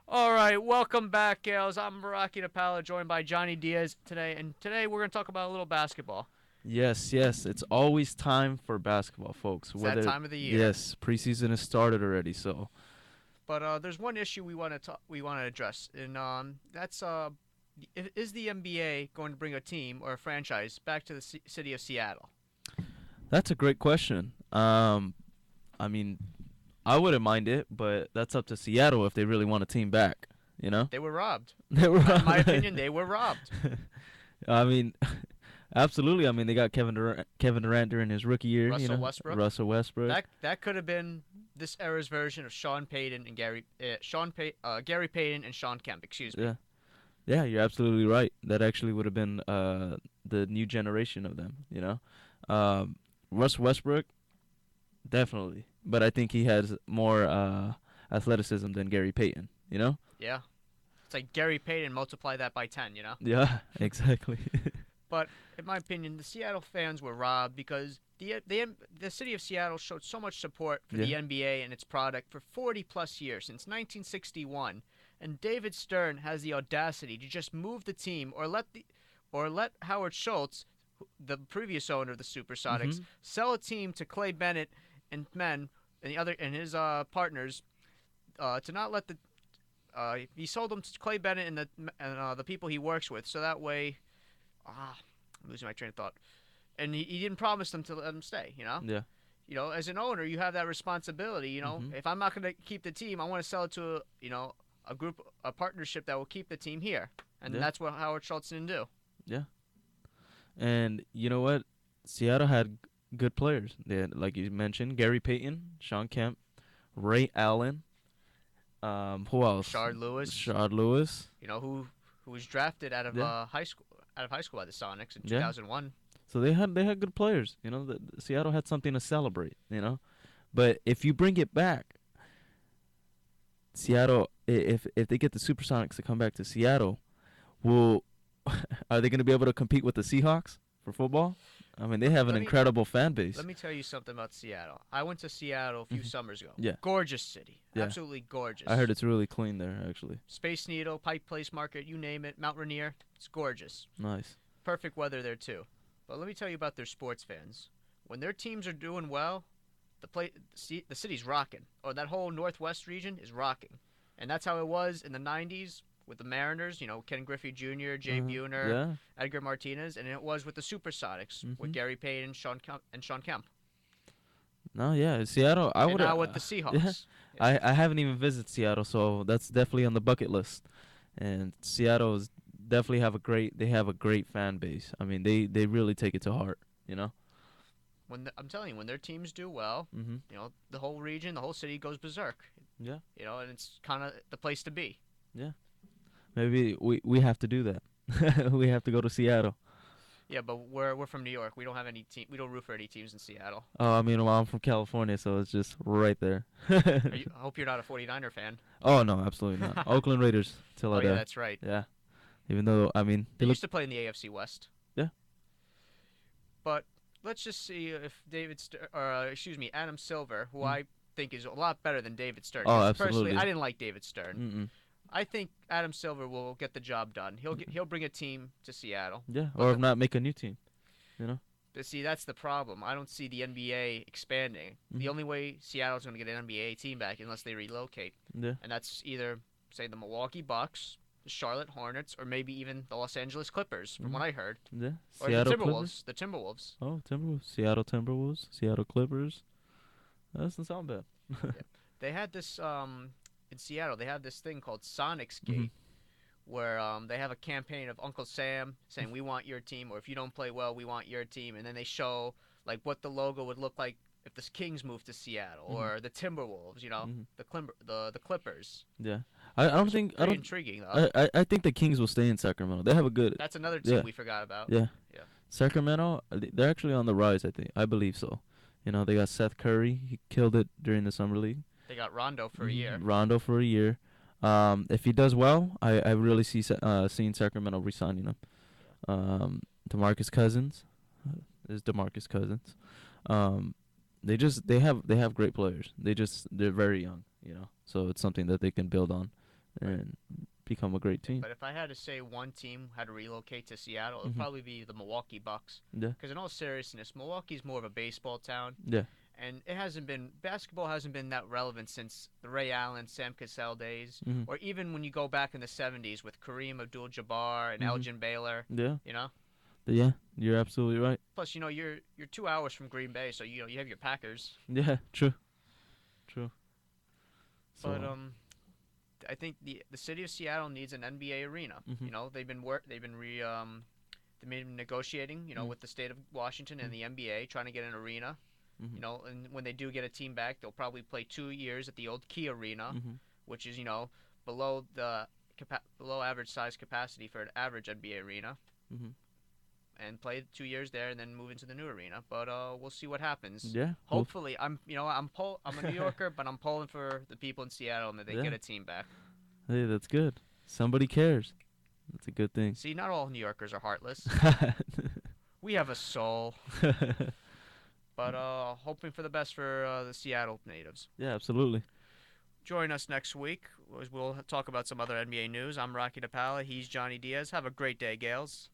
All right, welcome back, Gales. I'm Rocky Napala, joined by Johnny Diaz today, and today we're going to talk about a little basketball. Yes, yes, it's always time for basketball, folks. It's that Whether time of the year. yes, preseason has started already, so But there's one issue we want to address, and that's is the NBA going to bring a team or a franchise back to the city of Seattle? that's a great question. I mean, I wouldn't mind it, but that's up to Seattle if they really want a team back. You know, They were robbed. they were. In my opinion, they were robbed. I mean, absolutely. I mean, they got Kevin Durant during his rookie year. Russell Westbrook. Russell Westbrook. That could have been this era's version of Sean Payton and Gary Payton and Sean Kemp. Excuse me. Yeah, yeah, you're absolutely right. That actually would have been the new generation of them. Russ Westbrook. Definitely. But I think he has more athleticism than Gary Payton, you know? Yeah, it's like Gary Payton multiply that by 10. Yeah, exactly. But in my opinion, the Seattle fans were robbed because the city of Seattle showed so much support for Yeah. the NBA and its product for 40 plus years since 1961, and David Stern has the audacity to just move the team or let Howard Schultz, the previous owner of the Supersonics, Mhm. sell a team to Clay Bennett and men and the other and his partners to not let the he sold them to Clay Bennett and the people he works with, so that way I'm losing my train of thought. And he didn't promise them to let them stay. Yeah. As an owner, you have that responsibility. Mhm. If I'm not going to keep the team, I want to sell it to a partnership that will keep the team here, and Yeah. that's what Howard Schultz didn't do. Yeah. And you know what? Seattle had good players. They had, like you mentioned, Gary Payton, Sean Kemp, Ray Allen. Who else? Rashard Lewis, Shard Lewis. who was drafted Yeah. out of high school by the Sonics in Yeah. 2001. So they had good players. Seattle had something to celebrate. But if you bring it back, Seattle, if they get the Supersonics to come back to Seattle, will are they going to be able to compete with the Seahawks for football? I mean, they have an Let me incredible fan let base. me tell you something about Seattle. I went to Seattle a few Hmm. summers ago. Yeah, Gorgeous city, yeah. absolutely I heard gorgeous. it's really clean there, actually. Space Needle, Pike Place Market, you name it, Mount Rainier, it's gorgeous. Nice. Perfect weather there too. But let me tell you about their sports fans. When their teams are doing well, the city's rocking. Or that whole northwest region is rocking, and that's how it was in the '90s with the Mariners. Ken Griffey Jr., Jay Buhner, Yeah. Edgar Martinez, and it was with the Supersonics with Mhm. Gary Payton, Sean Kemp, No, yeah. Seattle. I and would. now with the Yeah. Seahawks. Yeah. I haven't even visited Seattle, so that's definitely on the bucket list. And Seattle's definitely have a great. They have a great fan base. I mean, they really take it to heart. You know. I'm telling you, when their teams do well, Mhm. the whole region, the whole city goes berserk. Yeah. And it's kind of the place to be. Yeah. Maybe we have to do that. We have to go to Seattle. Yeah, but we're from New York. We don't have any team. We don't root for any teams in Seattle. Oh, I mean, well, I'm from California, so it's just right there. I hope you're not a 49er fan. Oh no, absolutely not. Oakland Raiders till Oh I yeah, die. that's right. Yeah. Even though I mean They they look. used to play in the AFC West. Yeah. But let's just see if excuse me, Adam Silver, who Mm. I think is a lot better than David Stern. Oh, 'Cause personally, absolutely. I didn't like David Stern. Mm-mm. I think Adam Silver will get the job done. He'll bring a team to Seattle. Yeah. But Or if not, make a new team. You know. see, that's the problem. I don't see the NBA expanding. The Mhm. only way Seattle's going to get an NBA team back unless they relocate, Yeah. and that's either say the Milwaukee Bucks, the Charlotte Hornets, or maybe even the Los Angeles Clippers, from what Mhm. I heard, Yeah. or the Seattle Clippers. Timberwolves. The Timberwolves. Oh, Timberwolves. Seattle Timberwolves. Seattle Clippers. That doesn't sound bad. Yeah. They had this in Seattle. They have this thing called Sonics Mhm. Gate, where they have a campaign of Uncle Sam saying we want your team, or if you don't play well, we want your team, and then they show like what the logo would look like if the Kings moved to Seattle, Mhm. or the Timberwolves. Mhm. The Clippers. Yeah. I It don't was think I pretty don't intriguing though. I think the Kings will stay in Sacramento. They have a good. That's another team Yeah. we forgot about. Yeah. Yeah. Sacramento. They're actually on the rise. I believe so. They got Seth Curry. He killed it during the summer league. They got Rondo for a year. Rondo for a year. If he does well, I really seeing Sacramento re-signing him. Yeah. DeMarcus Cousins is DeMarcus Cousins. Um, they have great players. They're very young, so it's something that they can build on, and become a great team. But if I had to say one team had to relocate to Seattle, it would Hmm. probably be the Milwaukee Bucks. Yeah. Because in all seriousness, Milwaukee's more of a baseball town, Yeah. and basketball hasn't been that relevant since the Ray Allen, Sam Cassell days, Hmm. or even when you go back in the '70s with Kareem Abdul-Jabbar and Hmm. Elgin Baylor. Yeah. You know. Yeah. You're absolutely right. Plus, you're 2 hours from Green Bay, so you have your Packers. Yeah. True. True. But So. I think the city of Seattle needs an NBA arena. Hmm. They've been negotiating, Hmm. with the state of Washington and the NBA, trying to get an arena. Hmm. And when they do get a team back, they'll probably play 2 years at the old Key Arena, Hmm. which is below the below average size capacity for an average NBA arena, Hmm. and play 2 years there and then move into the new arena. But we'll see what happens. Yeah. Hopefully, I'm a New Yorker, but I'm pulling for the people in Seattle and that they Yeah. get a team back. Hey, that's good. Somebody cares. That's a good thing. See, not all New Yorkers are heartless. We have a soul. But hoping for the best for the Seattle natives. Yeah, absolutely. Join us next week as we'll talk about some other NBA news. I'm Rocky DePala. He's Johnny Diaz. Have a great day, Gales.